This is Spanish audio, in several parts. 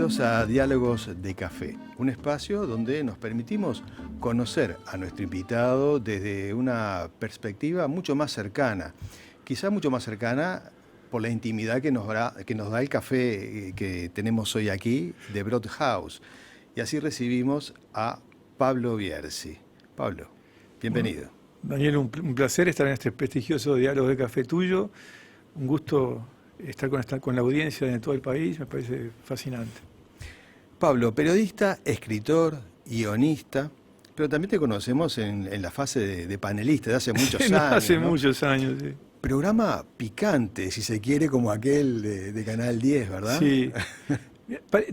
Bienvenidos a Diálogos de Café, un espacio donde nos permitimos conocer a nuestro invitado desde una perspectiva mucho más cercana, quizá mucho más cercana por la intimidad que nos da el café que tenemos hoy aquí de Broad House. Y así recibimos a Pablo Bierzi. Pablo, bienvenido. Bueno, Daniel, un placer estar en este prestigioso Diálogo de Café tuyo. Un gusto estar con la audiencia de todo el país, me parece fascinante. Pablo, periodista, escritor, guionista, pero también te conocemos en la fase de panelista de hace muchos años. Hace ¿no? muchos años, sí. Programa picante, si se quiere, como aquel de Canal 10, ¿verdad? Sí.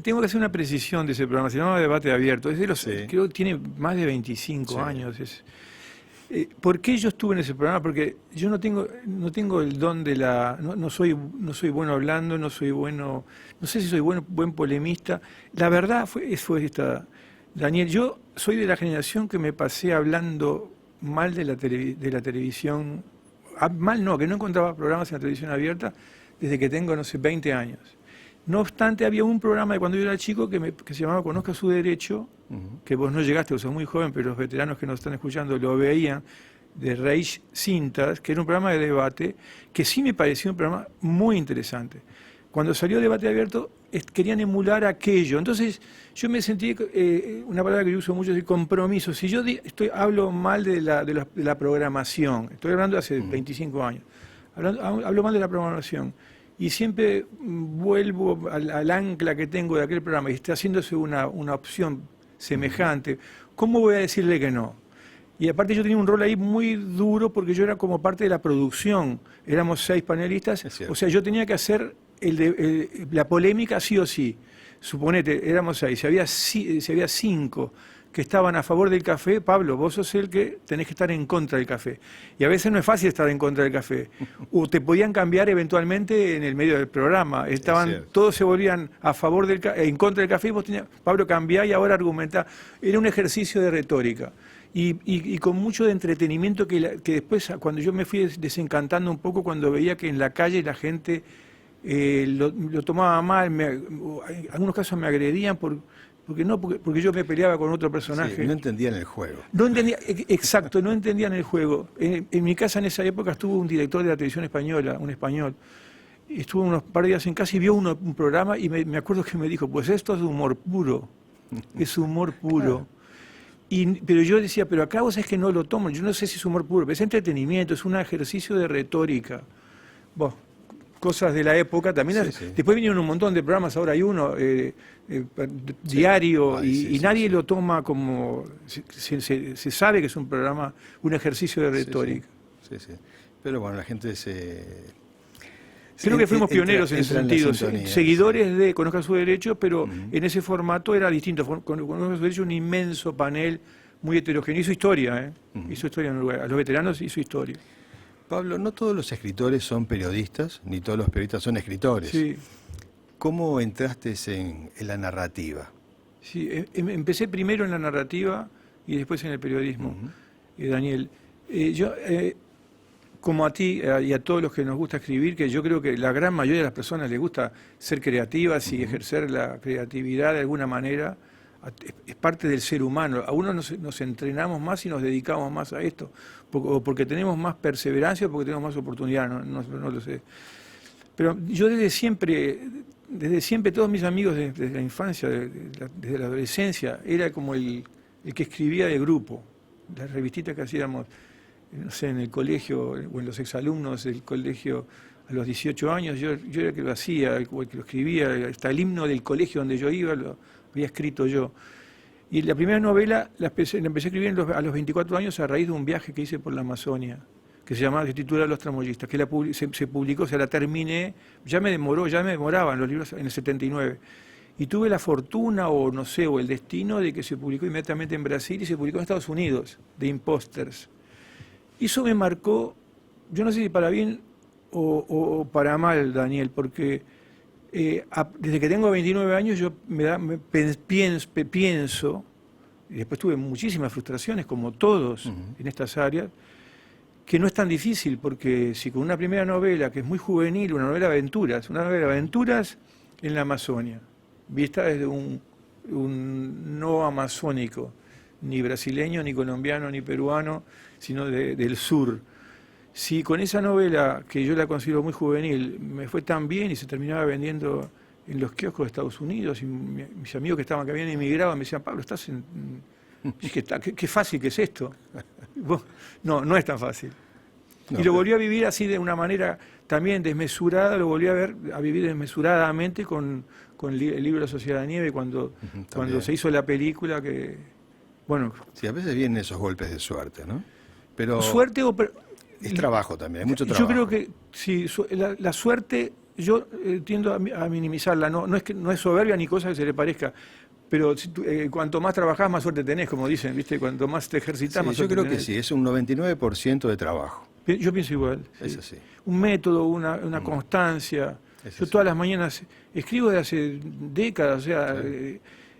Tengo que hacer una precisión de ese programa, se llama Debate Abierto. Es de los, Sí. Creo que tiene más de 25 Sí. años. ¿Por qué yo estuve en ese programa? Porque yo no tengo el don de la... No soy bueno hablando, no sé si soy buen polemista. La verdad fue esta, Daniel, yo soy de la generación que me pasé hablando mal de la televisión. Mal no, que no encontraba programas en la televisión abierta desde que tengo, no sé, 20 años. No obstante, había un programa de cuando yo era chico que se llamaba Conozca su Derecho, que vos no llegaste, vos sos muy joven, pero los veteranos que nos están escuchando lo veían, de Reich Cintas, que era un programa de debate, que sí me pareció un programa muy interesante. Cuando salió Debate Abierto, querían emular aquello. Entonces, yo me sentí, una palabra que yo uso mucho, es compromiso. Si yo hablo mal de la programación, estoy hablando de hace 25 años, hablo mal de la programación, y siempre vuelvo al ancla que tengo de aquel programa y está haciéndose una opción semejante, ¿cómo voy a decirle que no? Y aparte yo tenía un rol ahí muy duro porque yo era como parte de la producción, éramos 6 panelistas, o sea, yo tenía que hacer la polémica sí o sí. Suponete, éramos 6, si había 5 que estaban a favor del café, Pablo, vos sos el que tenés que estar en contra del café. Y a veces no es fácil estar en contra del café. O te podían cambiar eventualmente en el medio del programa. Todos se volvían a favor en contra del café y vos tenías, Pablo, cambiá y ahora argumentá. Era un ejercicio de retórica. Y con mucho de entretenimiento que después, cuando yo me fui desencantando un poco, cuando veía que en la calle la gente lo tomaba mal, en algunos casos me agredían porque yo me peleaba con otro personaje. Sí, no entendían el juego. No entendía, exacto, no entendían el juego. En mi casa en esa época estuvo un director de la televisión española, un español. Estuvo unos par de días en casa y vio un programa y me acuerdo que me dijo, pues esto es humor puro, es humor puro. Claro. Pero yo decía, pero acá vos es que no lo tomo, yo no sé si es humor puro, pero es entretenimiento, es un ejercicio de retórica. Bueno, cosas de la época también. Sí. Después vinieron un montón de programas, ahora hay uno diario, y nadie lo toma como... Se sabe que es un programa, un ejercicio de retórica. Sí. Pero bueno, la gente Creo que fuimos pioneros en ese sentido, seguidores de Conozca su Derecho, pero en ese formato era distinto. Conozca su Derecho, un inmenso panel muy heterogéneo. Hizo historia, hizo historia en Uruguay. A los veteranos hizo historia. Pablo, no todos los escritores son periodistas, ni todos los periodistas son escritores. Sí. ¿Cómo entraste en la narrativa? Sí, empecé primero en la narrativa y después en el periodismo, Daniel. Yo, como a ti y a todos los que nos gusta escribir, que yo creo que la gran mayoría de las personas les gusta ser creativas y ejercer la creatividad de alguna manera, es parte del ser humano. A uno nos entrenamos más y nos dedicamos más a esto, o porque tenemos más perseverancia o porque tenemos más oportunidad, no lo sé. Pero yo desde siempre, todos mis amigos desde la infancia, desde la adolescencia, era como el que escribía de grupo, las revistitas que hacíamos, no sé, en el colegio o en los exalumnos del colegio a los 18 años, yo era el que lo hacía, el que lo escribía, hasta el himno del colegio donde yo iba lo había escrito yo. Y la primera novela la empecé a escribir a los 24 años a raíz de un viaje que hice por la Amazonia, que se titula Los Tramoyistas, que se publicó, la terminé, ya me demoraban los libros en el 79. Y tuve la fortuna, o no sé, o el destino de que se publicó inmediatamente en Brasil y se publicó en Estados Unidos, de Imposters. Y eso me marcó, yo no sé si para bien o para mal, Daniel, porque desde que tengo 29 años yo pienso, y después tuve muchísimas frustraciones, como todos en estas áreas, que no es tan difícil, porque si con una primera novela, que es muy juvenil, una novela de aventuras en la Amazonia, vista desde un no amazónico, ni brasileño, ni colombiano, ni peruano, sino del sur. Si con esa novela, que yo la considero muy juvenil, me fue tan bien y se terminaba vendiendo en los kioscos de Estados Unidos, y mis amigos que habían emigrado me decían, Pablo, estás en... qué fácil que es esto. No es tan fácil. No, y lo volví a vivir así de una manera también desmesurada, lo volví a vivir desmesuradamente con el libro La Sociedad de Nieve, cuando se hizo la película que... Bueno, sí, a veces vienen esos golpes de suerte, ¿no? Pero suerte o... es trabajo también, hay mucho trabajo. Yo creo que sí, la suerte, yo tiendo a minimizarla, no es soberbia ni cosa que se le parezca, pero cuanto más trabajás, más suerte tenés, como dicen, ¿viste? Cuanto más te ejercitas, Sí, más yo suerte creo tenés. que sí, es un 99% de trabajo. Yo pienso igual. Sí. Es así. Un método, una constancia. Es Yo así. todas las mañanas escribo desde hace décadas, o sea,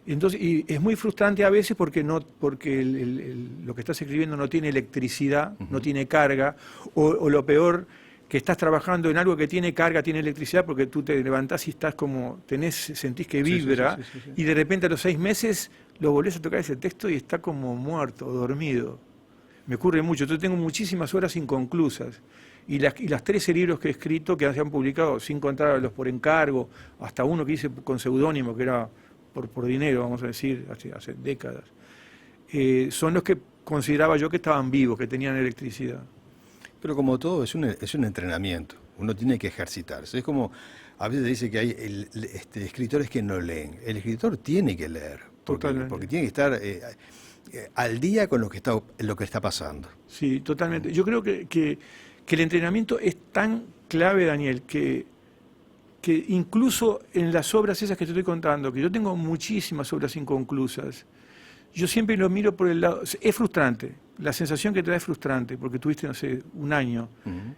entonces, y es muy frustrante a veces porque lo que estás escribiendo no tiene electricidad, no tiene carga, o lo peor, que estás trabajando en algo que tiene carga, tiene electricidad, porque tú te levantás y estás como, sentís que vibra, Sí. y de repente a los 6 meses lo volvés a tocar ese texto y está como muerto, dormido. Me ocurre mucho. Yo tengo muchísimas horas inconclusas. Y las 13 libros que he escrito, que se han publicado, sin contar los por encargo, hasta uno que hice con seudónimo, que era por dinero, vamos a decir, hace décadas, son los que consideraba yo que estaban vivos, que tenían electricidad. Pero como todo, es un entrenamiento. Uno tiene que ejercitarse. Es como, a veces dice que hay escritores que no leen. El escritor tiene que leer. Porque tiene que estar al día con lo que está pasando. Sí, totalmente. Yo creo que el entrenamiento es tan clave, Daniel, que incluso en las obras esas que te estoy contando, que yo tengo muchísimas obras inconclusas, yo siempre lo miro por el lado... Es frustrante, la sensación que te da es frustrante, porque tuviste, no sé, un año,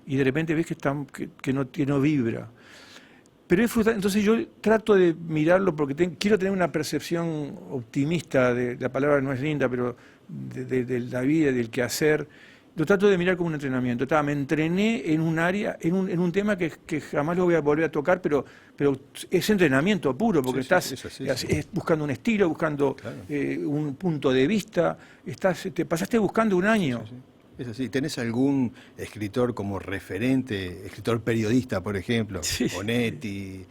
y de repente ves que no vibra. Pero es frustrante, entonces yo trato de mirarlo porque quiero tener una percepción optimista, la palabra no es linda, pero de la vida, del quehacer. Lo trato de mirar como un entrenamiento. Me entrené en un área, en un tema que jamás lo voy a volver a tocar, pero es entrenamiento puro, porque estás buscando un estilo, buscando un punto de vista, te pasaste buscando un año. Sí. Es así. ¿Tenés algún escritor como referente, escritor periodista, por ejemplo? Sí. Onetti,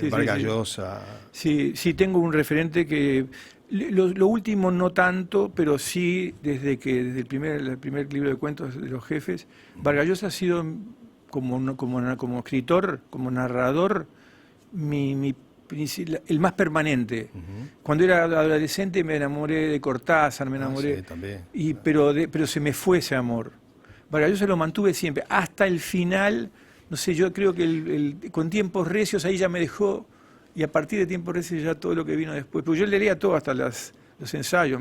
Vargas Llosa. Sí, tengo un referente que... Lo último no tanto, pero sí desde el primer libro de cuentos de los jefes, Vargas Llosa ha sido como escritor, como narrador, el más permanente. Cuando era adolescente me enamoré de Cortázar, me enamoré, Sí, también. pero se me fue ese amor. Vargas Llosa lo mantuve siempre, hasta el final. No sé, yo creo que con Tiempos Recios ahí ya me dejó. Y a partir de Tiempo Recios ya todo lo que vino después. Porque yo leía todo, hasta los ensayos.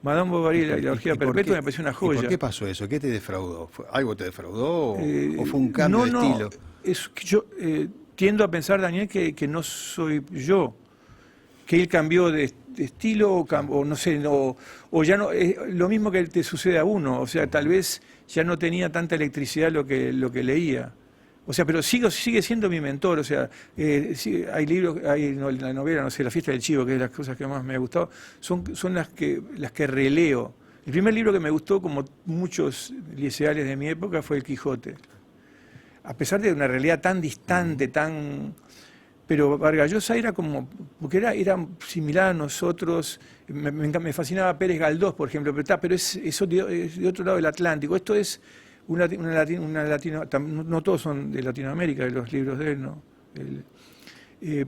Madame Bovary y la orgía perpetua me pareció una joya. ¿Y por qué pasó eso? ¿Qué te defraudó? ¿Algo te defraudó o fue un cambio de estilo? Es que yo tiendo a pensar, Daniel, que no soy yo. Que él cambió de estilo o no sé, o ya no... lo mismo que te sucede a uno. O sea, tal vez ya no tenía tanta electricidad lo que leía. O sea, pero sigue siendo mi mentor. O sea, hay libros, la novela, no sé, La fiesta del chivo, que es de las cosas que más me ha gustado, son las que releo. El primer libro que me gustó, como muchos liceales de mi época, fue El Quijote. A pesar de una realidad tan distante, pero Vargas Llosa era como, porque era similar a nosotros. Me fascinaba Pérez Galdós, por ejemplo, pero es de otro lado del Atlántico. Esto es no todos son de Latinoamérica, los libros de él, ¿no?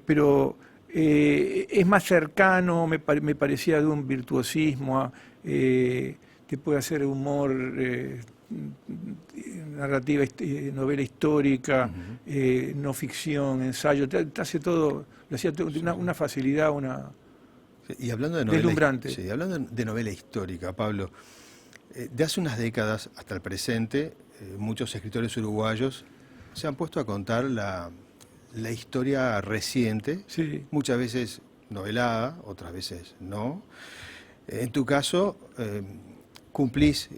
Pero es más cercano, me parecía de un virtuosismo, te puede hacer humor, narrativa, novela histórica, no ficción, ensayo, te hace todo, lo hacía una facilidad, Y hablando de deslumbrante. Sí, hablando de novela histórica, Pablo, de hace unas décadas hasta el presente, muchos escritores uruguayos se han puesto a contar la historia reciente, muchas veces novelada, otras veces no. En tu caso, cumplís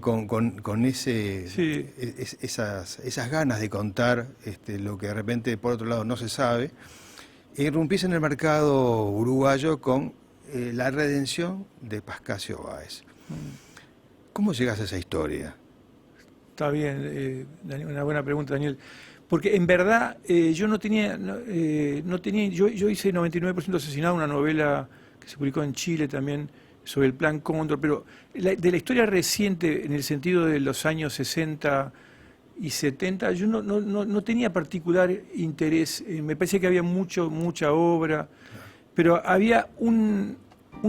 con esas ganas de contar lo que de repente, por otro lado, no se sabe. irrumpís en el mercado uruguayo con la redención de Pascasio Báez. ¿Cómo llegas a esa historia? Está bien, una buena pregunta, Daniel. Porque en verdad yo no tenía, yo hice 99% asesinado, una novela que se publicó en Chile también sobre el Plan Cóndor, pero de la historia reciente, en el sentido de los años 60 y 70, yo no tenía particular interés. Me parece que había mucha obra, pero había un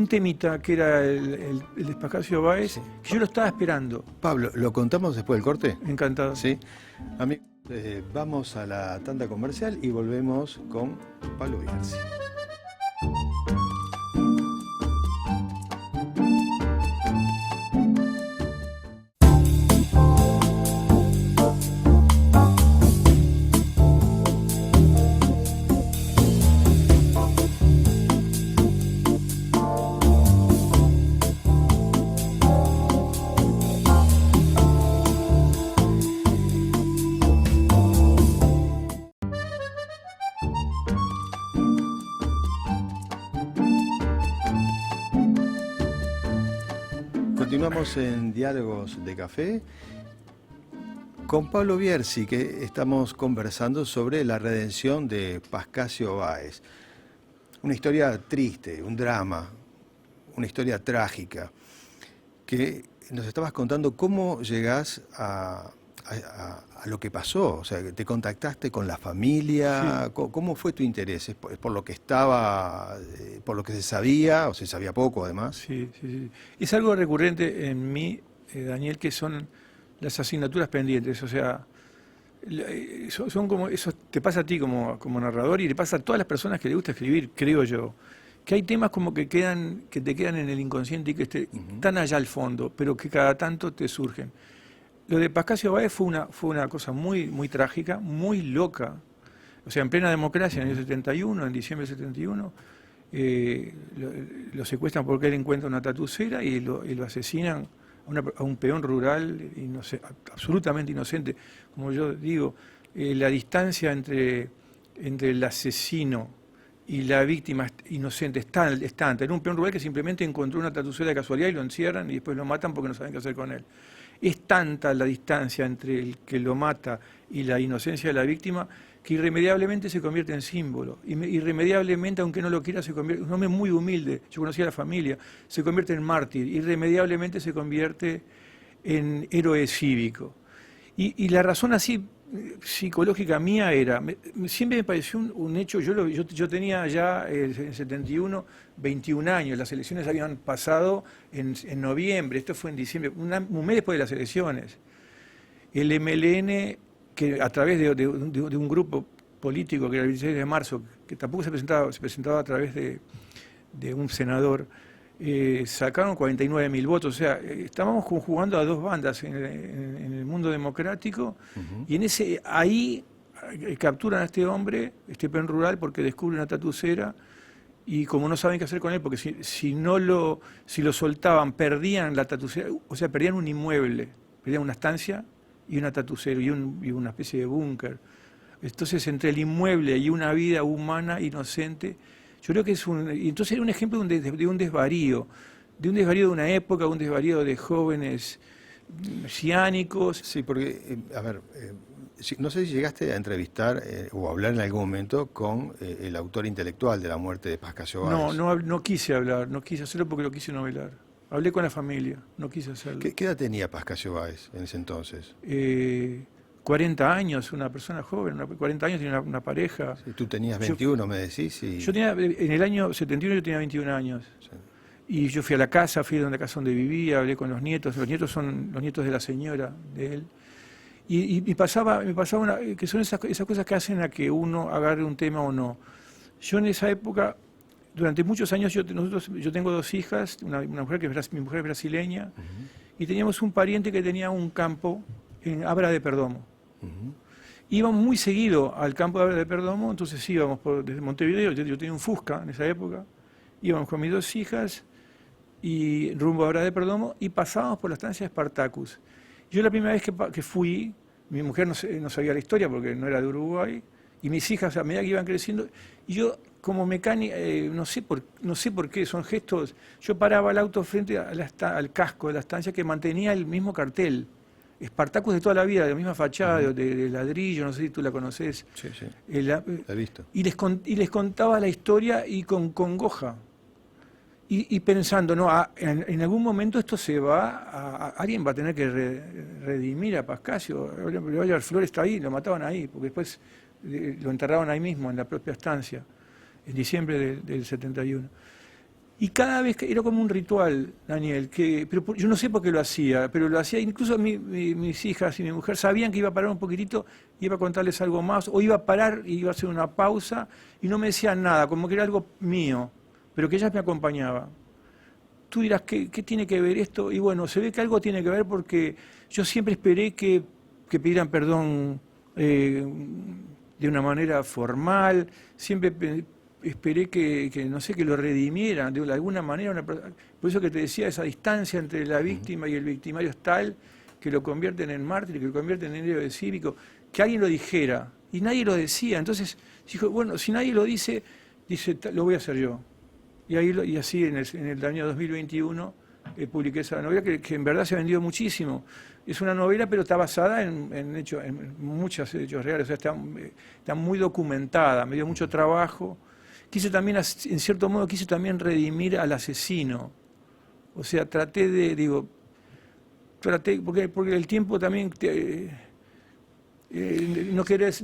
temita que era el de Pascasio Báez, Sí. que yo lo estaba esperando. Pablo, ¿lo contamos después del corte? Encantado. Sí. Amigos, vamos a la tanda comercial y volvemos con Pablo Bierzi. Continuamos en Diálogos de Café con Pablo Bierzi, que estamos conversando sobre la redención de Pascasio Báez. Una historia triste, un drama, una historia trágica, que nos estabas contando cómo llegás a lo que pasó. O sea, te contactaste con la familia. Sí. ¿Cómo fue tu interés? ¿Es por lo que estaba, por lo que se sabía, o se sabía poco además? Sí, sí, sí. Es algo recurrente en mí, Daniel, que son las asignaturas pendientes. O sea, son como, eso te pasa a ti como narrador y le pasa a todas las personas que le gusta escribir, creo yo. Que hay temas como que te quedan en el inconsciente y que están allá al fondo, pero que cada tanto te surgen. Lo de Pascasio Báez fue una cosa muy trágica, muy loca. O sea, en plena democracia, en el año 71, en diciembre del 71, lo secuestran porque él encuentra una tatucera y lo asesinan a un peón rural absolutamente inocente. Como yo digo, la distancia entre el asesino y la víctima inocente es tanta. En un peón rural que simplemente encontró una tatucera de casualidad y lo encierran y después lo matan porque no saben qué hacer con él. Es tanta la distancia entre el que lo mata y la inocencia de la víctima que irremediablemente se convierte en símbolo. Irremediablemente, aunque no lo quiera, se convierte, un hombre muy humilde, yo conocía a la familia, se convierte en mártir, irremediablemente se convierte en héroe cívico. Y la razón así psicológica mía era, siempre me pareció un hecho, yo tenía ya en 71, 21 años, las elecciones habían pasado en noviembre, esto fue en diciembre, un mes después de las elecciones. El MLN, que a través de un grupo político que era el 26 de marzo, que tampoco se presentaba a través de un senador, sacaron 49.000 votos. O sea, estábamos jugando a dos bandas en el mundo democrático, y ahí capturan a este hombre, este peón rural, porque descubre una tatucera, y como no saben qué hacer con él, porque si lo soltaban, perdían la tatucera, o sea, perdían un inmueble, perdían una estancia y una tatucera y una especie de búnker. Entonces, entre el inmueble y una vida humana inocente, yo creo que entonces era un ejemplo de un desvarío de una época, un desvarío de jóvenes mesiánicos. Sí, porque, no sé si llegaste a entrevistar o hablar en algún momento con el autor intelectual de la muerte de Pascasio Báez. No quise hablar, no quise hacerlo porque lo quise novelar. Hablé con la familia, no quise hacerlo. ¿Qué edad tenía Pascasio Báez en ese entonces? 40 años, una persona joven, 40 años, tenía una pareja. Sí, tú tenías 21, me decís. Yo tenía, en el año 71 yo tenía 21 años. Sí. Y yo fui a la casa donde vivía, hablé con los nietos son los nietos de la señora, de él. Y me pasaba que son esas cosas que hacen a que uno agarre un tema o no. Yo en esa época, durante muchos años, yo tengo dos hijas, una mujer mi mujer es brasileña, y teníamos un pariente que tenía un campo en Abra de Perdomo. Íbamos muy seguido al campo de Abra de Perdomo, entonces íbamos desde Montevideo, yo tenía un Fusca en esa época, íbamos con mis dos hijas y rumbo a Abra de Perdomo y pasábamos por la estancia de Spartacus. Yo la primera vez que fui, mi mujer no sabía la historia porque no era de Uruguay, y mis hijas a medida que iban creciendo, y yo como mecánica, no sé por qué, son gestos. Yo paraba el auto frente al casco de la estancia que mantenía el mismo cartel. Spartacus de toda la vida, de la misma fachada, de ladrillo, no sé si tú la conoces. Sí, sí, la he visto. Y les contaba la historia y con congoja. Y pensando, no, en algún momento esto se va, alguien va a tener que redimir a Pascasio. Oliver Flores está ahí, lo mataban ahí, porque después lo enterraban ahí mismo, en la propia estancia, en diciembre del 71. Y cada vez que era como un ritual, Daniel, pero yo no sé por qué lo hacía, pero lo hacía, incluso mis hijas y mi mujer sabían que iba a parar un poquitito, iba a contarles algo más, o iba a parar y iba a hacer una pausa, y no me decían nada, como que era algo mío, pero que ellas me acompañaban. Tú dirás, ¿qué tiene que ver esto? Y bueno, se ve que algo tiene que ver porque yo siempre esperé que pidieran perdón de una manera formal, siempre esperé que no sé, que lo redimieran de alguna manera. Por eso que te decía, esa distancia entre la víctima y el victimario es tal que lo convierten en mártir, que lo convierten en héroe cívico, que alguien lo dijera, y nadie lo decía. Entonces dijo, bueno, si nadie lo dice, lo voy a hacer yo. Y así en el año 2021 publiqué esa novela que en verdad se ha vendido muchísimo. Es una novela, pero está basada en muchos hechos reales, o sea, está muy documentada, me dio mucho trabajo. Quise también, en cierto modo, redimir al asesino. O sea, porque el tiempo también... no querer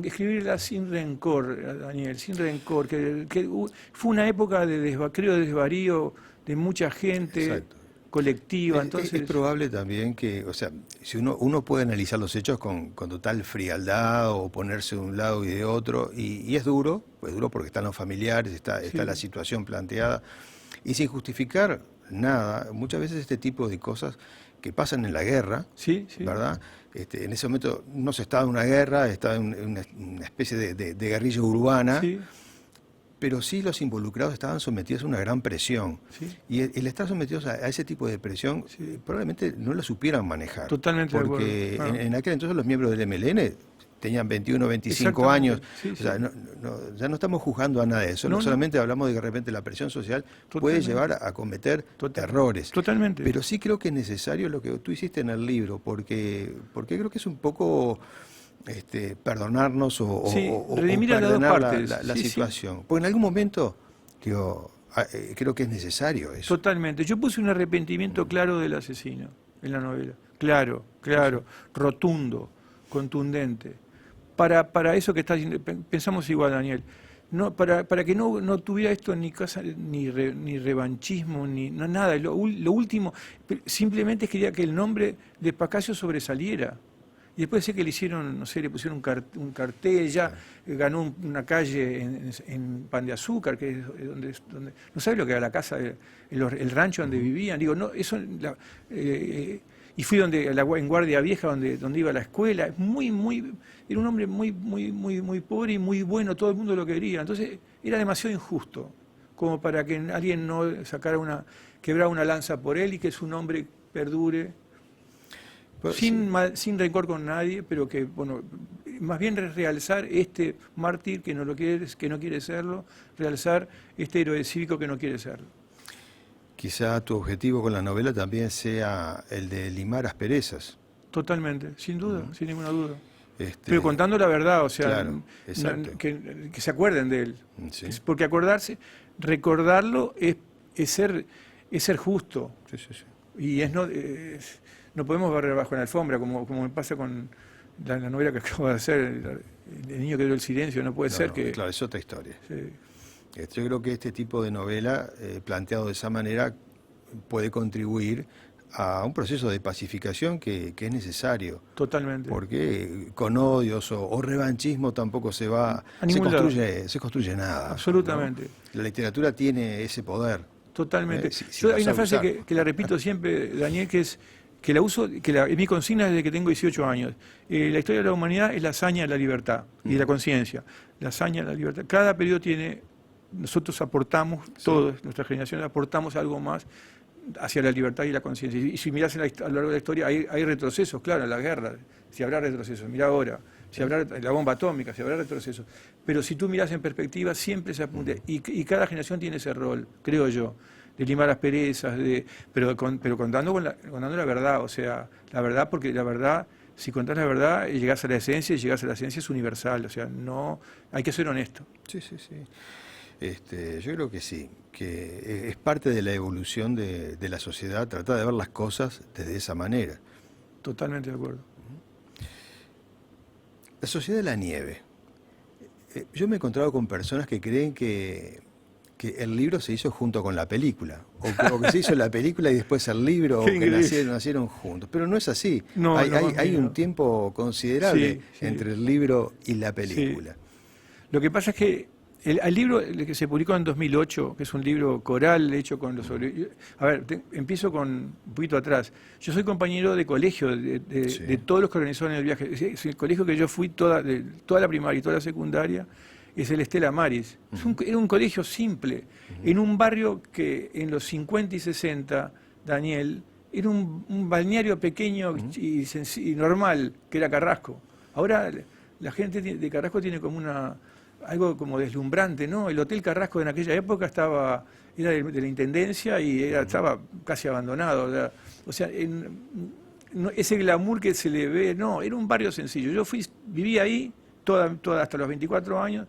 escribirla sin rencor, Daniel, sin rencor, fue una época de desvarío de mucha gente. Exacto. Colectiva. Entonces es probable también que, o sea, si uno puede analizar los hechos con total frialdad o ponerse de un lado y de otro, y es duro porque están los familiares, está la situación planteada, y sin justificar nada, muchas veces este tipo de cosas que pasan en la guerra, ¿verdad? En ese momento no se estaba en una guerra, estaba en una especie de guerrilla urbana, pero sí los involucrados estaban sometidos a una gran presión. Y el estar sometidos a ese tipo de presión probablemente no lo supieran manejar. Totalmente porque de acuerdo. En aquel entonces los miembros del MLN tenían 21, 25 años. O sea, ya no estamos juzgando a nada de eso. Solamente hablamos de que de repente la presión social puede llevar a cometer errores. Totalmente. Pero sí creo que es necesario lo que tú hiciste en el libro, porque creo que es un poco perdonarnos o redimir a las dos partes. la situación. Porque en algún momento, creo que es necesario eso. Totalmente. Yo puse un arrepentimiento claro del asesino en la novela. Claro, rotundo, contundente. Para eso que estás diciendo, pensamos igual, Daniel. No, para que no tuviera esto ni revanchismo, ni nada. Lo último, simplemente quería que el nombre de Pascasio sobresaliera. Y después sé que le hicieron, no sé, le pusieron un cartel, ya ganó una calle en Pan de Azúcar, que es donde no sabes lo que era la casa, el rancho donde vivían. Digo, no, eso, y fui en Guardia Vieja, donde iba a la escuela. Era un hombre muy pobre y muy bueno, todo el mundo lo quería. Entonces era demasiado injusto como para que alguien no quebrara una lanza por él y que su nombre perdure. Sin rencor con nadie, pero que, bueno, más bien realzar este mártir que no quiere serlo, realzar este héroe cívico que no quiere serlo. Quizá tu objetivo con la novela también sea el de limar asperezas. Totalmente, sin duda, sin ninguna duda. Pero contando la verdad, o sea, que se acuerden de él. Porque recordarlo es ser justo. Y no podemos barrer bajo la alfombra, como me pasa con la novela que acabo de hacer, El niño que dio el silencio. No puede ser que... Claro, es otra historia. Yo creo que este tipo de novela, planteado de esa manera, puede contribuir a un proceso de pacificación que es necesario. Totalmente. Porque con odios o revanchismo tampoco se construye nada. Absolutamente. ¿No? La literatura tiene ese poder. Totalmente. Hay una frase que la repito siempre, Daniel, que la uso, es mi consigna desde que tengo 18 años. La historia de la humanidad es la hazaña de la libertad y de la conciencia. La hazaña de la libertad. Cada periodo nosotros aportamos, todos, nuestra generación, aportamos algo más hacia la libertad y la conciencia. Y si mirás a lo largo de la historia, hay retrocesos, claro, en la guerra, si habrá retrocesos. Mirá ahora, si habrá la bomba atómica, si habrá retroceso. Pero si tú miras en perspectiva, siempre se apunta. Y cada generación tiene ese rol, creo yo, de limar asperezas, pero contando contando la verdad, o sea, la verdad, porque la verdad, si contás la verdad, llegás a la esencia, y llegás a la esencia es universal, o sea, no, hay que ser honesto. Sí, sí, sí. Yo creo que sí, que es parte de la evolución de la sociedad, tratar de ver las cosas desde esa manera. Totalmente de acuerdo. La sociedad de la nieve. Yo me he encontrado con personas que creen que el libro se hizo junto con la película, o que se hizo la película y después el libro, o Qué que increíble. nacieron juntos. Pero no es así. No, Hay, no, hay, más hay bien, un no. tiempo considerable Sí, sí. entre el libro y la Sí. película. Lo que pasa es que el libro que se publicó en 2008, que es un libro coral hecho con los sobrevivientes. A ver, empiezo con un poquito atrás. Yo soy compañero de colegio Sí. de todos los que organizaron el viaje. Es el colegio que yo fui toda la primaria y toda la secundaria, es el Estela Maris. Era un colegio simple, en un barrio que en los 50 y 60, Daniel, era un balneario pequeño y normal, que era Carrasco. Ahora la gente de Carrasco tiene como algo como deslumbrante, ¿no? El Hotel Carrasco en aquella época era de la Intendencia y estaba casi abandonado. O sea, ese glamour que se le ve, no, era un barrio sencillo. Yo viví ahí hasta los 24 años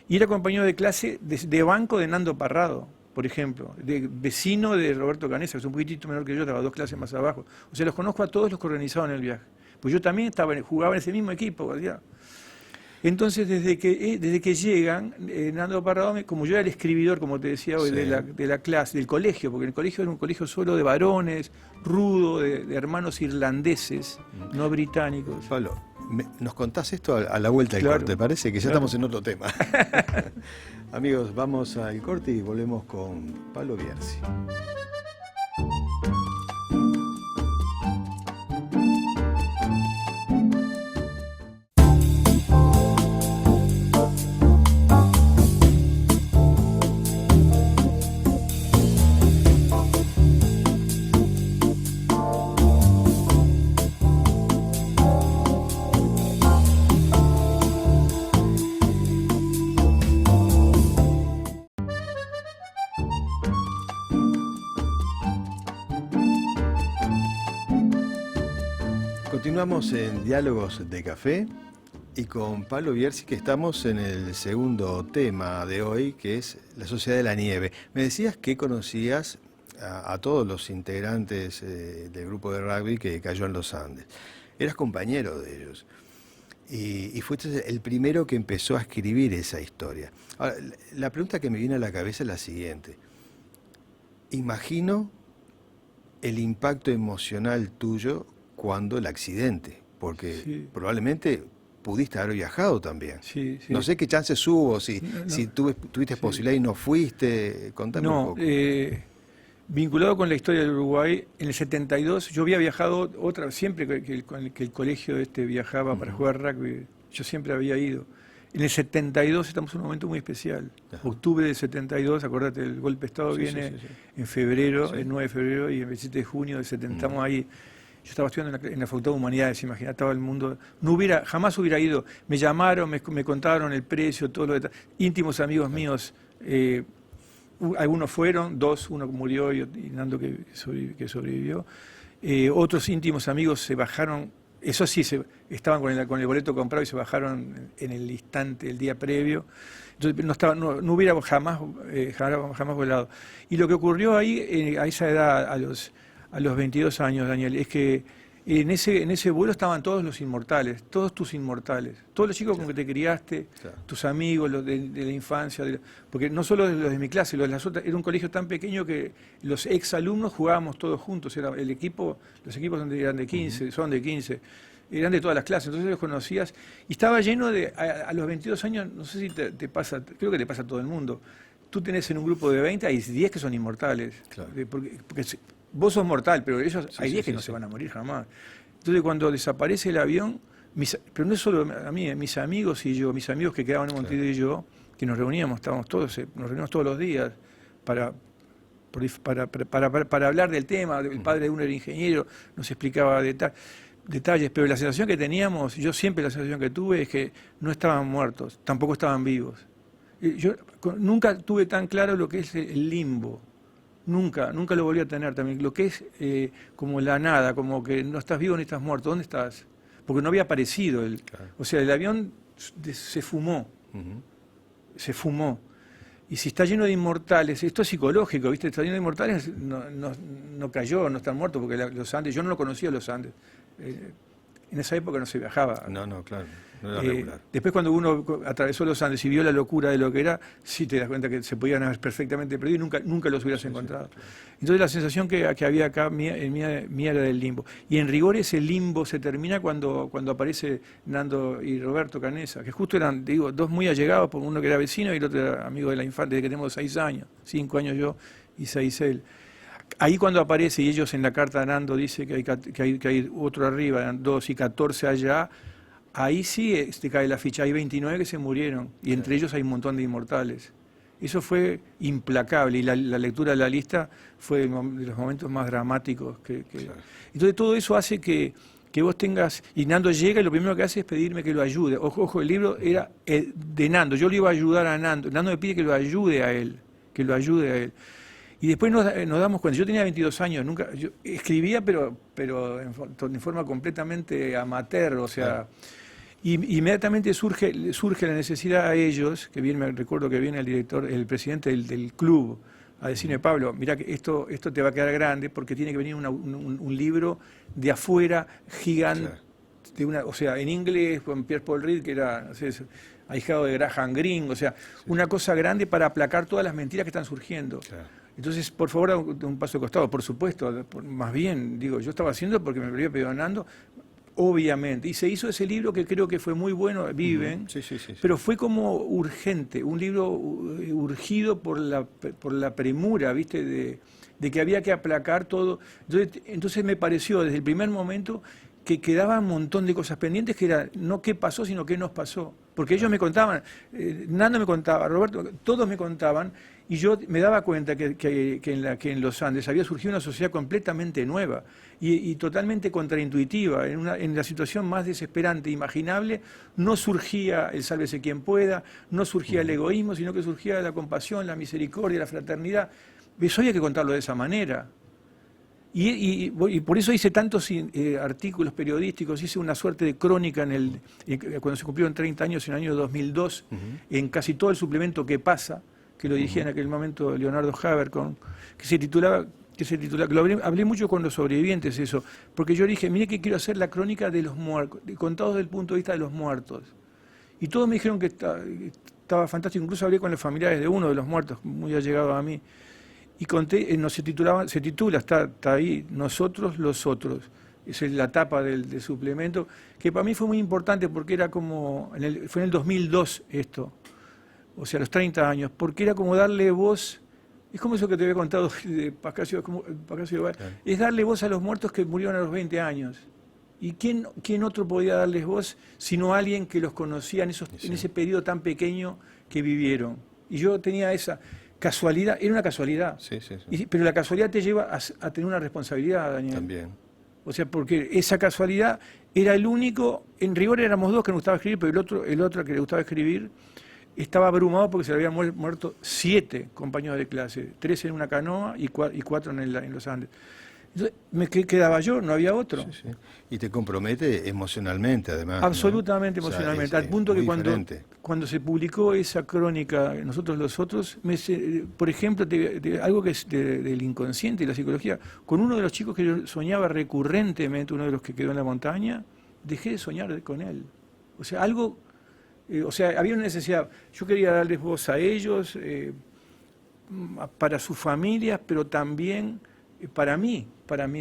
y era compañero de clase de banco de Nando Parrado, por ejemplo, de vecino de Roberto Canessa, que es un poquitito menor que yo, estaba 2 clases más abajo. O sea, los conozco a todos los que organizaban el viaje. Pues yo también jugaba en ese mismo equipo, ¿verdad? Entonces, desde que llegan, Nando Parrado, como yo era el escribidor, como te decía hoy, Sí. de la clase, del colegio, porque el colegio era un colegio solo de varones, rudo, de hermanos irlandeses, no británicos. Pablo, nos contás esto a la vuelta del Claro, corte, parece que ya claro. estamos en otro tema. Amigos, vamos al corte y volvemos con Pablo Bierzi. Continuamos en Diálogos de Café y con Pablo Bierzi, que estamos en el segundo tema de hoy, que es la Sociedad de la Nieve. Me decías que conocías a todos los integrantes del grupo de rugby que cayó en los Andes. Eras compañero de ellos y fuiste el primero que empezó a escribir esa historia. Ahora, la pregunta que me viene a la cabeza es la siguiente. Imagino el impacto emocional tuyo cuando el accidente, porque Sí. probablemente pudiste haber viajado también. Sí, sí. No sé qué chances hubo, si No. tuviste Sí. posibilidad y no fuiste, contame un No, poco. vinculado con la historia del Uruguay, en el 72 yo había viajado siempre que el colegio viajaba para jugar rugby, yo siempre había ido. En el 72 estamos en un momento muy especial. Ajá. Octubre del 72, acordate, el golpe de Estado Sí, viene sí, sí, sí. en febrero, Sí. el 9 de febrero, y el 27 de junio del 70 estamos ahí. Yo estaba estudiando en la Facultad de Humanidades, imagínate, estaba el mundo. Jamás hubiera ido. Me llamaron, me contaron el precio, todo lo detalles. Íntimos amigos míos, algunos fueron, 2, uno murió y Nando que sobrevivió. Otros íntimos amigos se bajaron, eso sí, estaban con el boleto comprado y se bajaron en el instante, el día previo. Entonces no hubiera jamás volado. Y lo que ocurrió ahí, a esa edad, a los 22 años, Daniel, es que en ese vuelo estaban todos los inmortales, todos tus inmortales, todos los chicos con que te criaste, Claro. tus amigos, los de la infancia, porque no solo los de mi clase, los de las otras, era un colegio tan pequeño que los exalumnos jugábamos todos juntos, era los equipos eran de 15, son de 15, eran de todas las clases, entonces los conocías, y estaba lleno a los 22 años, no sé si te pasa, creo que le pasa a todo el mundo, tú tenés en un grupo de 20, hay 10 que son inmortales, Claro. porque vos sos mortal, pero ellos hay 10 que no se van a morir jamás. Entonces cuando desaparece el avión, pero no es solo a mí, mis amigos y yo, mis amigos que quedaban en Montevideo y yo, que nos reuníamos, nos reuníamos todos los días para hablar del tema, el padre de uno era ingeniero, nos explicaba de tal. detalles, pero la sensación que teníamos, yo siempre la sensación que tuve es que no estaban muertos, tampoco estaban vivos. Yo nunca tuve tan claro lo que es el limbo. Nunca lo volví a tener también. Lo que es como la nada, como que no estás vivo ni estás muerto. ¿Dónde estás? Porque no había aparecido. Claro. O sea, el avión se fumó. Ujú. Se fumó. Y si está lleno de inmortales, esto es psicológico, ¿viste? Está lleno de inmortales, no cayó, no están muertos, porque los Andes, yo no lo conocía los Andes. En esa época no se viajaba. No, claro, no era regular. Después cuando uno atravesó los Andes y vio la locura de lo que era, sí te das cuenta que se podían haber perfectamente perdido y nunca los hubieras encontrado. Sí, claro. Entonces la sensación que había acá mía era del limbo. Y en rigor ese limbo se termina cuando aparece Nando y Roberto Canessa, que justo eran, digo, dos muy allegados, porque uno que era vecino y el otro era amigo de la infancia, desde que tenemos 6 años, 5 años yo y 6 él. Ahí cuando aparece y ellos en la carta de Nando dice que hay otro arriba, eran 2 y 14 allá, ahí sí te cae la ficha, hay 29 que se murieron y entre ellos hay un montón de inmortales. Eso fue implacable y la lectura de la lista fue de los momentos más dramáticos. Claro. Entonces todo eso hace que vos tengas, y Nando llega y lo primero que hace es pedirme que lo ayude. Ojo, el libro era de Nando, yo le iba a ayudar a Nando me pide que lo ayude a él, Y después nos damos cuenta, yo tenía 22 años, yo escribía pero en forma completamente amateur, o sea, claro. Y inmediatamente surge la necesidad a ellos, me recuerdo que viene el presidente del club, a decirme, Pablo, mira que esto te va a quedar grande porque tiene que venir un libro de afuera gigante, claro. O sea, en inglés, con Pierre Paul Reed, que era, no sé, ahijado de Graham Greene, o sea, sí. Una cosa grande para aplacar todas las mentiras que están surgiendo. Claro. Entonces, por favor, da un paso de costado, por supuesto, más bien, digo, yo estaba haciendo porque me lo había pedido Nando, obviamente, y se hizo ese libro que creo que fue muy bueno, Viven, sí. Pero fue como urgente, un libro urgido por la premura, ¿viste?, de que había que aplacar todo. Entonces me pareció desde el primer momento que quedaba un montón de cosas pendientes, que era no qué pasó, sino qué nos pasó. Porque ellos me contaban, Nando me contaba, Roberto, todos me contaban, y yo me daba cuenta que en los Andes había surgido una sociedad completamente nueva y totalmente contraintuitiva. En la situación más desesperante imaginable no surgía el sálvese quien pueda, no surgía el egoísmo, sino que surgía la compasión, la misericordia, la fraternidad. Eso había que contarlo de esa manera. Y por eso hice tantos artículos periodísticos, hice una suerte de crónica cuando se cumplieron 30 años, en el año 2002, en casi todo el suplemento ¿Qué pasa?, que lo dirigía en aquel momento Leonardo Haber, que se titulaba, hablé mucho con los sobrevivientes eso, porque yo dije, mire que quiero hacer la crónica de los muertos, contados desde el punto de vista de los muertos. Y todos me dijeron que estaba fantástico, incluso hablé con los familiares de uno de los muertos, muy allegado a mí, y conté, está ahí, Nosotros los Otros. Esa es la tapa del suplemento, que para mí fue muy importante porque era como, fue en el 2002 esto, o sea, a los 30 años, porque era como darle voz, es como eso que te había contado de Pascasio, claro. Es darle voz a los muertos que murieron a los 20 años. ¿Y quién otro podía darles voz sino alguien que los conocía en ese periodo tan pequeño que vivieron? Y yo tenía esa casualidad, era una casualidad, pero la casualidad te lleva a tener una responsabilidad, Daniel. También. O sea, porque esa casualidad era el único, en rigor éramos 2 que nos gustaba escribir, pero el otro que le gustaba escribir estaba abrumado porque se le habían muerto 7 compañeros de clase, 3 en una canoa y 4 en los Andes. Entonces, ¿qué quedaba yo? No había otro. Sí. Y te compromete emocionalmente, además. Absolutamente, ¿no? Emocionalmente, al punto que cuando se publicó esa crónica, Nosotros los Otros, por ejemplo, algo que es del inconsciente y la psicología, con uno de los chicos que yo soñaba recurrentemente, uno de los que quedó en la montaña, dejé de soñar con él. O sea, había una necesidad. Yo quería darles voz a ellos, para sus familias, pero también para mi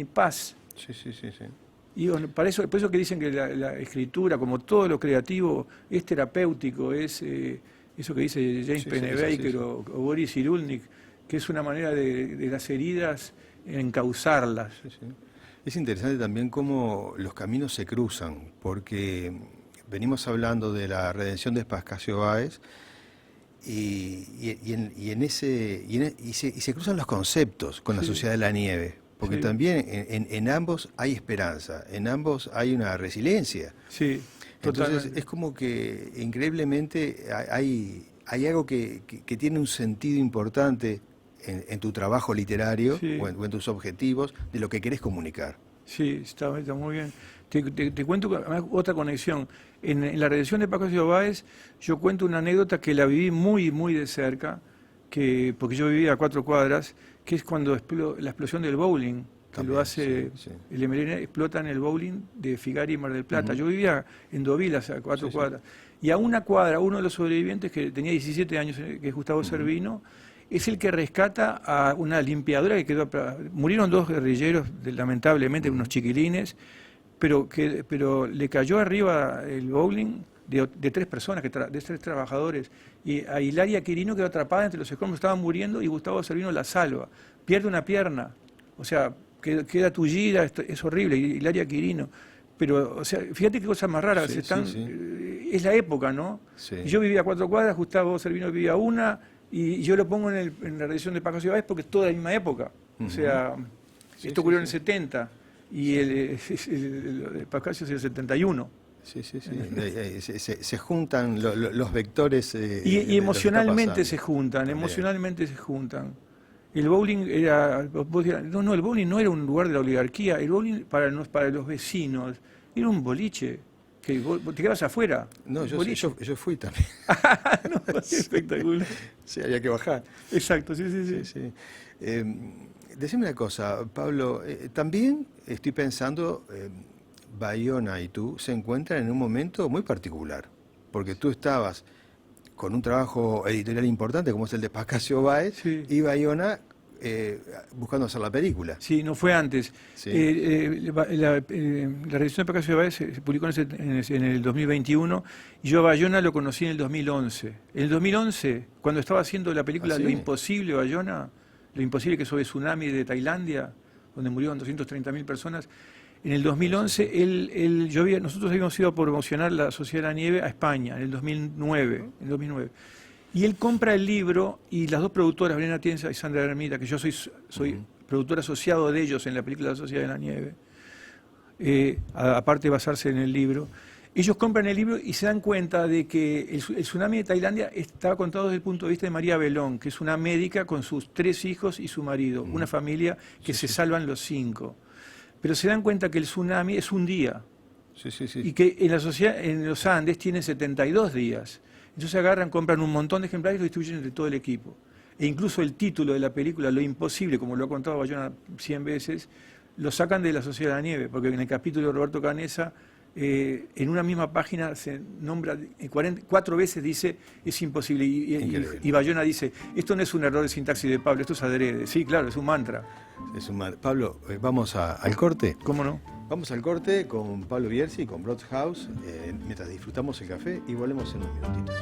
paz. Sí. Y bueno, por eso que dicen que la escritura, como todo lo creativo, es terapéutico, es eso que dice James Pennebaker o Boris Cyrulnik, que es una manera de las heridas encauzarlas. Sí. Es interesante también cómo los caminos se cruzan, porque venimos hablando de la redención de Pascasio Báez, y se cruzan los conceptos con la Sociedad de la Nieve, porque Sí. también en ambos hay esperanza, en ambos hay una resiliencia. Sí, Entonces totalmente. es como que increíblemente hay algo que tiene un sentido importante en tu trabajo literario Sí. o en tus objetivos de lo que querés comunicar. Sí, está muy bien. Te cuento además, otra conexión. En la redención de Paco Báez, yo cuento una anécdota que la viví muy de cerca, porque yo vivía a 4 cuadras, que es cuando la explosión del bowling, que lo También, sí, hace sí. el MLN, explota en el bowling de Figari y Mar del Plata. Ujú. Yo vivía en Deauville, a cuatro Sí, sí. cuadras. Y a una cuadra, uno de los sobrevivientes, que tenía 17 años, que es Gustavo Ujú. Servino, es el que rescata a una limpiadora que quedó. Murieron 2 guerrilleros, lamentablemente, unos Ujú. chiquilines, pero le cayó arriba el bowling de 3 personas, de 3 trabajadores. Y a Hilaria Quirino quedó atrapada entre los escombros, estaban muriendo y Gustavo Servino la salva. Pierde una pierna, o sea, queda tullida, es horrible, Hilaria Quirino. Pero, o sea, fíjate qué cosa más rara, Sí, sí, sí. es la época, ¿no? Sí. Y yo vivía a 4 cuadras, Gustavo Servino vivía a una, y yo lo pongo en la reedición de Paco Báez porque es toda la misma época. O Ujú. sea, Sí, esto sí, ocurrió en el sí. 70 y el Pascasio es el 71. Sí, sí, sí. Se juntan los vectores Y de lo que está emocionalmente pasando. se juntan, También. emocionalmente se juntan. El bowling era, vos dirás, no, el bowling no era un lugar de la oligarquía, el bowling para los vecinos era un boliche, que vos te quedabas afuera, No, un yo, boliche. yo fui también. No, Sí, espectacular. sí, había que bajar. Exacto, sí, sí, Sí, sí. sí. Decime una cosa, Pablo, también estoy pensando, Bayona y tú se encuentran en un momento muy particular, porque tú estabas con un trabajo editorial importante como es el de Pascasio Báez Sí. y Bayona buscando hacer la película. Sí, no fue antes. Sí. La revisión de Pascasio Báez se publicó en el 2021 y yo a Bayona lo conocí en el 2011. En el 2011, cuando estaba haciendo la ¿Ah, película sí? Lo Imposible, Bayona, Lo Imposible, que es sobre tsunami de Tailandia, donde murieron 230.000 personas, en el 2011 nosotros habíamos ido a promocionar La Sociedad de la Nieve a España, en el 2009. Y él compra el libro y las dos productoras, Brena Tienza y Sandra Ermita, que yo soy Ujú. productor asociado de ellos en la película La Sociedad de la Nieve, aparte de basarse en el libro, ellos compran el libro y se dan cuenta de que el tsunami de Tailandia estaba contado desde el punto de vista de María Belón, que es una médica con sus 3 hijos y su marido, una familia que Sí, se sí. salvan los 5. Pero se dan cuenta que el tsunami es un día Sí, sí, y sí. que en los Andes tienen 72 días. Entonces agarran, compran un montón de ejemplares y lo distribuyen entre todo el equipo. E incluso el título de la película, Lo Imposible, como lo ha contado Bayona 100 veces, lo sacan de La Sociedad de la Nieve, porque en el capítulo de Roberto Canesa, en una misma página se nombra, 4 veces dice, es imposible. Increíble. Y Bayona dice, esto no es un error de sintaxis de Pablo, esto es adrede. Sí, claro, es un mantra. Pablo, vamos al corte. ¿Cómo no? Vamos al corte con Pablo Bierzi, con Broadhouse, mientras disfrutamos el café y volvemos en unos minutitos.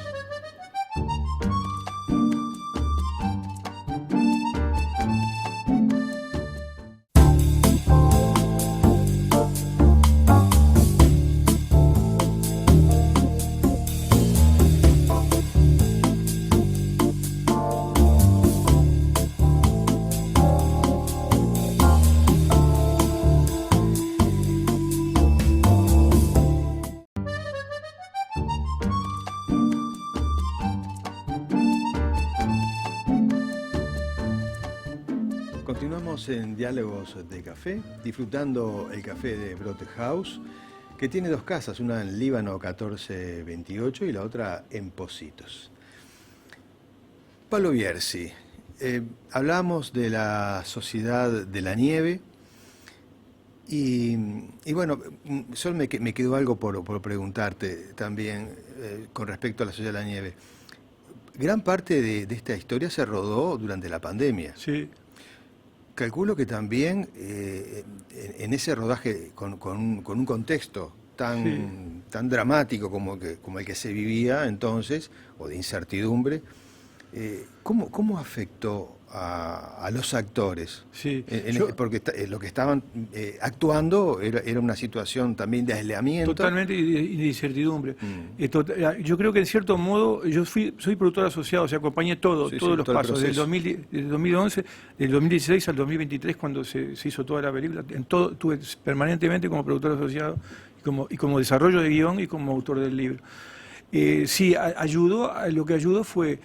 Continuamos en Diálogos de Café, disfrutando el café de Broadhouse, que tiene dos casas, una en Líbano 1428 y la otra en Pocitos. Pablo Bierzi, hablamos de la Sociedad de la Nieve y bueno, solo me quedó algo por preguntarte también con respecto a la Sociedad de la Nieve. Gran parte de esta historia se rodó durante la pandemia. Sí. Calculo que también en ese rodaje con un contexto tan dramático como el que se vivía entonces, o de incertidumbre, ¿cómo afectó a los actores. Sí. Porque lo que estaban actuando era una situación también de aislamiento. Totalmente y de incertidumbre. Yo creo que en cierto modo, soy productor asociado, o sea, acompañé todos los pasos, del 2011, del 2016 al 2023, cuando se hizo toda la película. Estuve permanentemente como productor asociado y como desarrollo de guión y como autor del libro. Sí, lo que ayudó fue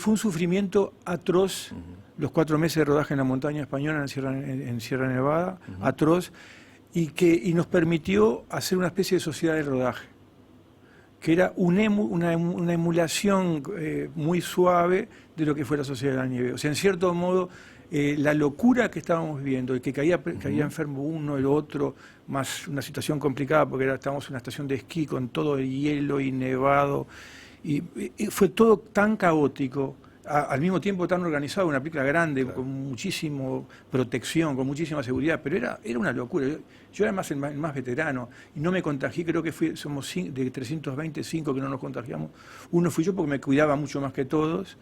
un sufrimiento atroz. Los 4 meses de rodaje en la montaña española, en Sierra Nevada, atroz, y nos permitió hacer una especie de sociedad de rodaje, que era una emulación muy suave de lo que fue la Sociedad de la Nieve. O sea, en cierto modo, la locura que estábamos viviendo, el que caía enfermo uno, el otro, más una situación complicada, porque estábamos en una estación de esquí con todo el hielo y nevado, y fue todo tan caótico, al mismo tiempo tan organizado, una película grande, claro, con muchísima protección, con muchísima seguridad, pero era una locura. Yo era más el más veterano y no me contagié, creo que somos de 325 que no nos contagiamos. Uno fui yo porque me cuidaba mucho más que todos,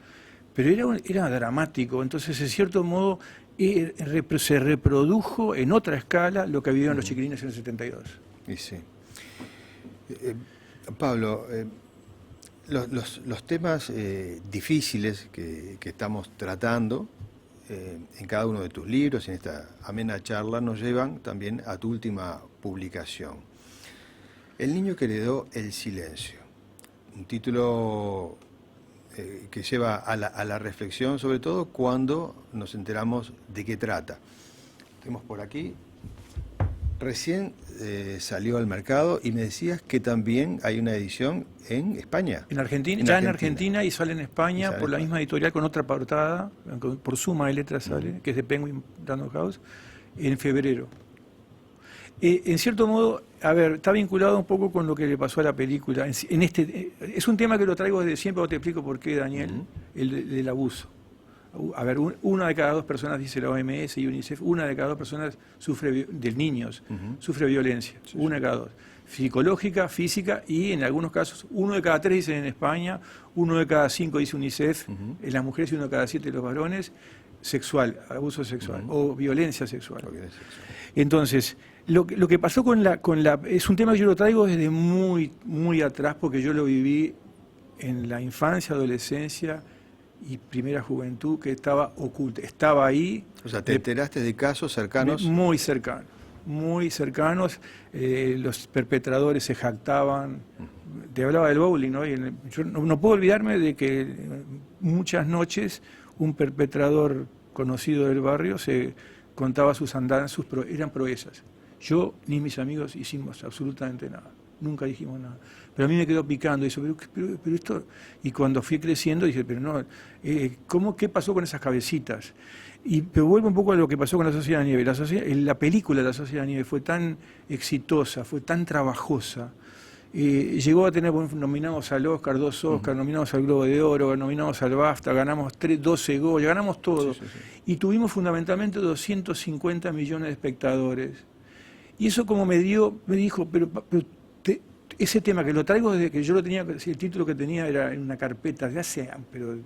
pero era dramático. Entonces, en cierto modo, se reprodujo en otra escala lo que vivieron los chiquilines en el 72. Y sí. Pablo, los temas difíciles que estamos tratando en cada uno de tus libros, en esta amena charla, nos llevan también a tu última publicación. El niño que heredó el silencio. Un título que lleva a la reflexión, sobre todo cuando nos enteramos de qué trata. Tenemos por aquí. Recién salió al mercado y me decías que también hay una edición en España. En Argentina, en Argentina y sale en España por la misma editorial con otra portada, por Suma de Letras sale, que es de Penguin Random House, en febrero. En cierto modo, a ver, está vinculado un poco con lo que le pasó a la película. Es un tema que lo traigo desde siempre, te explico por qué, Daniel, el del abuso. A ver, una de cada 2 personas, dice la OMS y UNICEF, una de cada 2 personas de niños sufre violencia, una de cada 2. Psicológica, física y en algunos casos, 1 de cada 3 dicen en España, 1 de cada 5 dice UNICEF, en las mujeres y 1 de cada 7 los varones, sexual, abuso sexual o violencia sexual. Entonces, lo que pasó es un tema que yo lo traigo desde muy, muy atrás porque yo lo viví en la infancia, adolescencia y primera juventud, que estaba oculta, estaba ahí. O sea, ¿te enteraste de casos cercanos? Muy cercanos. Los perpetradores se jactaban. Te hablaba del bowling, ¿no? Yo no puedo olvidarme de que muchas noches un perpetrador conocido del barrio se contaba sus andanzas, eran proezas. Yo ni mis amigos hicimos absolutamente nada. Nunca dijimos nada. Pero a mí me quedó picando eso, pero esto, y cuando fui creciendo dije, pero no, ¿qué pasó con esas cabecitas? Pero vuelvo un poco a lo que pasó con la Sociedad de la Nieve. La película de la Sociedad de la Nieve fue tan exitosa, fue tan trabajosa, llegó a tener nominados al Oscar, 2 Oscars, nominados al Globo de Oro, nominados al BAFTA, ganamos 12 Goya, ganamos todo. Sí. Y tuvimos fundamentalmente 250 millones de espectadores. Y eso como me dijo, pero ese tema que lo traigo desde que yo lo tenía, el título que tenía era en una carpeta de hace, pero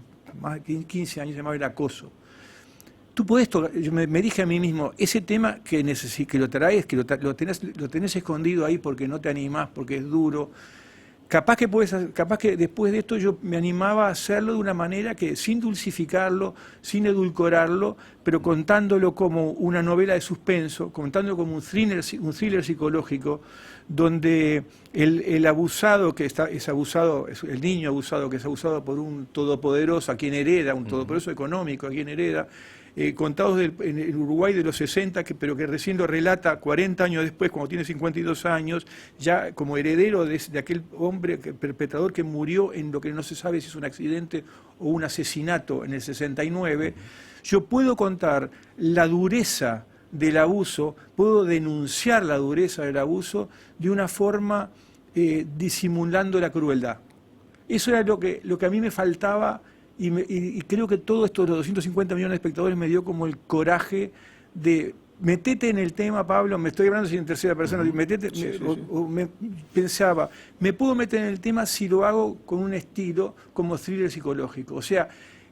más de 15 años, se llamaba El acoso. Tú podés tocar, yo me dije a mí mismo, ese tema que lo traes, que lo tenés escondido ahí porque no te animás, porque es duro, capaz que después de esto yo me animaba a hacerlo de una manera que sin dulcificarlo, sin edulcorarlo, pero contándolo como una novela de suspenso, contándolo como un thriller psicológico, donde el abusado el niño abusado que es abusado por un todopoderoso, a quien hereda, un todopoderoso económico, a quien hereda, contados en el Uruguay de los 60, pero que recién lo relata 40 años después, cuando tiene 52 años, ya como heredero de aquel hombre perpetrador que murió en lo que no se sabe si es un accidente o un asesinato en el 69, yo puedo contar la dureza del abuso, puedo denunciar la dureza del abuso de una forma disimulando la crueldad. Eso era lo que a mí me faltaba. Y creo que todo esto, los 250 millones de espectadores, me dio como el coraje de metete en el tema, Pablo, me estoy hablando en tercera persona, pensaba, me puedo meter en el tema si lo hago con un estilo como thriller psicológico. O sea,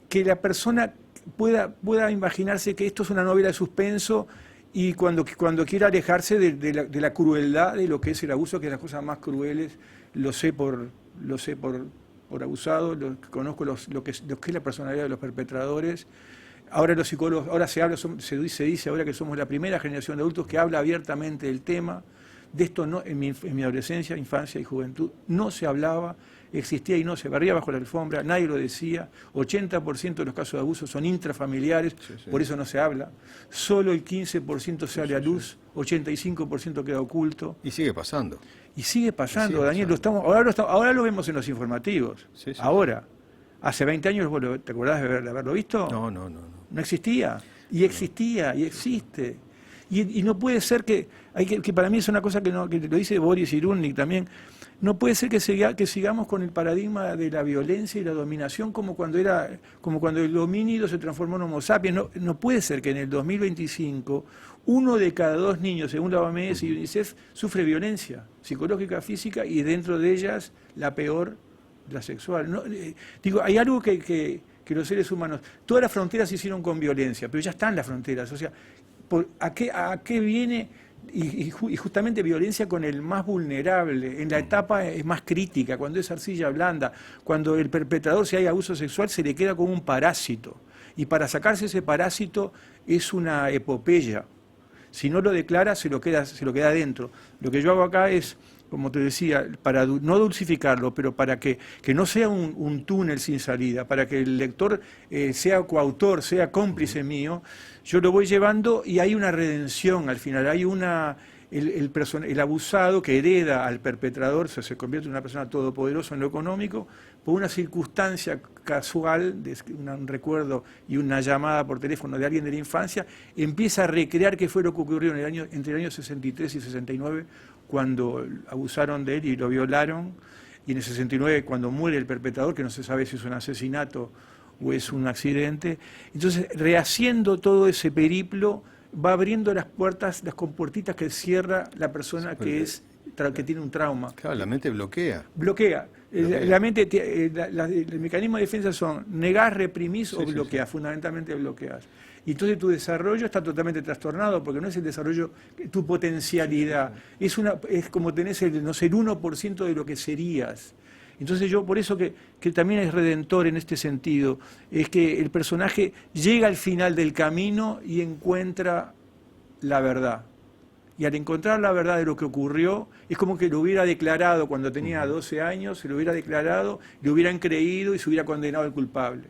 que la persona pueda imaginarse que esto es una novela de suspenso y cuando quiera alejarse de la crueldad de lo que es el abuso, que es las cosas más crueles, lo sé por abusado, conozco lo que es la personalidad de los perpetradores. Ahora los psicólogos, ahora se dice ahora que somos la primera generación de adultos que habla abiertamente del tema. De esto no, en mi adolescencia, infancia y juventud no se hablaba, existía y no se barría bajo la alfombra, nadie lo decía. 80% de los casos de abuso son intrafamiliares, por eso no se habla. Solo el 15% sale a luz, 85% queda oculto. Y sigue pasando. Y sigue pasando, Daniel. Ahora lo vemos en los informativos. Ahora. Hace 20 años, ¿te acordás de haberlo visto? No. No existía. Y existía, y existe. Y no puede ser que para mí es una cosa que lo dice Boris Cyrulnik también, no puede ser que sigamos con el paradigma de la violencia y la dominación como cuando el homínido se transformó en Homo sapiens. No puede ser que en el 2025 1 de cada 2 niños, según la OMS y UNICEF, sufre violencia psicológica, física, y dentro de ellas la peor, la sexual. No, hay algo que los seres humanos, todas las fronteras se hicieron con violencia, pero ya están las fronteras. O sea, ¿a qué viene? Y justamente violencia con el más vulnerable, en la etapa más crítica, cuando es arcilla blanda, cuando el perpetrador, si hay abuso sexual, se le queda como un parásito. Y para sacarse ese parásito es una epopeya. Si no lo declara, se lo queda adentro. Lo que yo hago acá es, como te decía, para no dulcificarlo, pero para que no sea un túnel sin salida, para que el lector sea coautor, sea cómplice mío, yo lo voy llevando y hay una redención al final, hay el abusado que hereda al perpetrador, se convierte en una persona todopoderosa en lo económico, por una circunstancia casual, un recuerdo y una llamada por teléfono de alguien de la infancia, empieza a recrear qué fue lo que ocurrió entre el año 63 y 69, cuando abusaron de él y lo violaron, y en el 69 cuando muere el perpetrador, que no se sabe si es un asesinato o es un accidente. Entonces, rehaciendo todo ese periplo, va abriendo las puertas, las compuertitas que cierra la persona que tiene un trauma. Claro, la mente bloquea. Bloquea. La mente, el mecanismo de defensa son negás, reprimís o bloqueás, fundamentalmente bloqueás. Y entonces tu desarrollo está totalmente trastornado, porque no es el desarrollo, tu potencialidad, es como tenés el 1% de lo que serías. Entonces yo, por eso que también es redentor en este sentido, es que el personaje llega al final del camino y encuentra la verdad. Y al encontrar la verdad de lo que ocurrió, es como que lo hubiera declarado cuando tenía 12 años, se lo hubiera declarado, le hubieran creído y se hubiera condenado al culpable.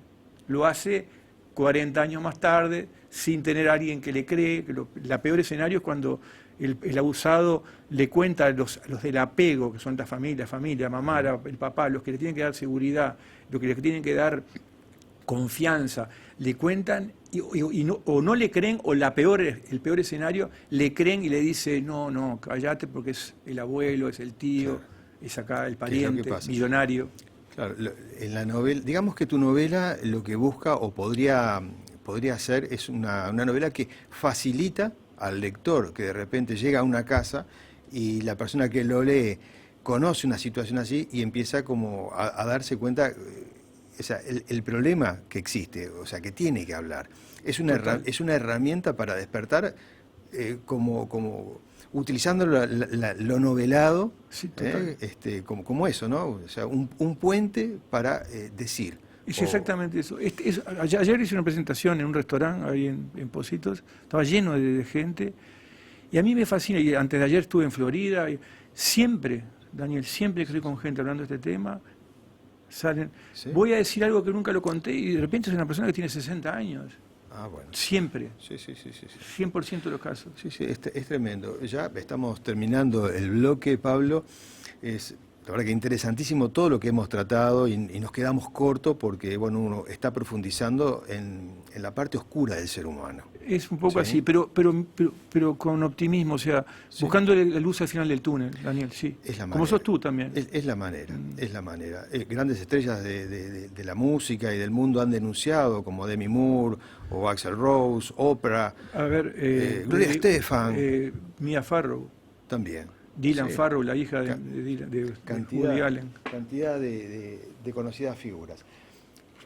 Lo hace 40 años más tarde, sin tener a alguien que le cree. La peor escenario es cuando el abusado le cuenta a los del apego, que son la familia, mamá, el papá, los que le tienen que dar seguridad, los que le tienen que dar confianza, le cuentan o no le creen, o el peor escenario, le creen y le dice, no, cállate porque es el abuelo, es el tío, es acá el pariente, millonario. Claro, en la novela, digamos que tu novela lo que busca o podría ser es una novela que facilita al lector que de repente llega a una casa y la persona que lo lee conoce una situación así y empieza como a darse cuenta, o sea, el problema que existe, o sea, que tiene que hablar. Es una herramienta para despertar como utilizando lo novelado, sí, como eso, ¿no? O sea, un puente para decir. Es exactamente eso. Ayer hice una presentación en un restaurante ahí en Pocitos, estaba lleno de gente, y a mí me fascina, y antes de ayer estuve en Florida, y siempre, Daniel, siempre que estoy con gente hablando de este tema, salen, voy a decir algo que nunca lo conté, y de repente es una persona que tiene 60 años. Ah, bueno. Siempre. Sí. 100% de los casos. Sí, es tremendo. Ya estamos terminando el bloque, Pablo. Es la verdad que interesantísimo todo lo que hemos tratado y nos quedamos cortos porque uno está profundizando en la parte oscura del ser humano. Es un poco así, pero con optimismo, o sea, buscando la luz al final del túnel, Daniel, sí. Es la manera. Como sos tú también. Es la manera, es la manera. Grandes estrellas de la música y del mundo han denunciado, como Demi Moore o Axl Rose, Oprah, a ver, Gloria Estefan. Mia Farrow. También. Dylan Farrow, la hija de Woody Allen. Cantidad de conocidas figuras.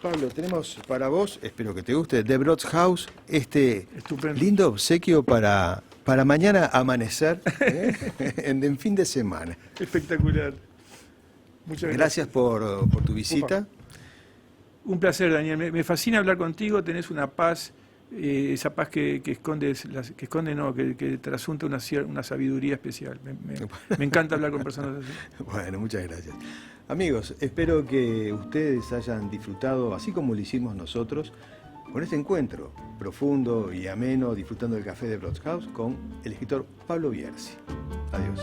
Pablo, tenemos para vos, espero que te guste, de Broadhouse, este Estupendo. lindo obsequio para mañana amanecer, en fin de semana. Espectacular. Muchas Gracias por tu visita. Un placer, Daniel. Me fascina hablar contigo. Tenés una paz, esa paz que esconde, que trasunta una sabiduría especial. Me encanta hablar con personas así. Bueno, muchas gracias. Amigos, espero que ustedes hayan disfrutado, así como lo hicimos nosotros, con este encuentro profundo y ameno, disfrutando del café de Broadhouse con el escritor Pablo Bierzi. Adiós.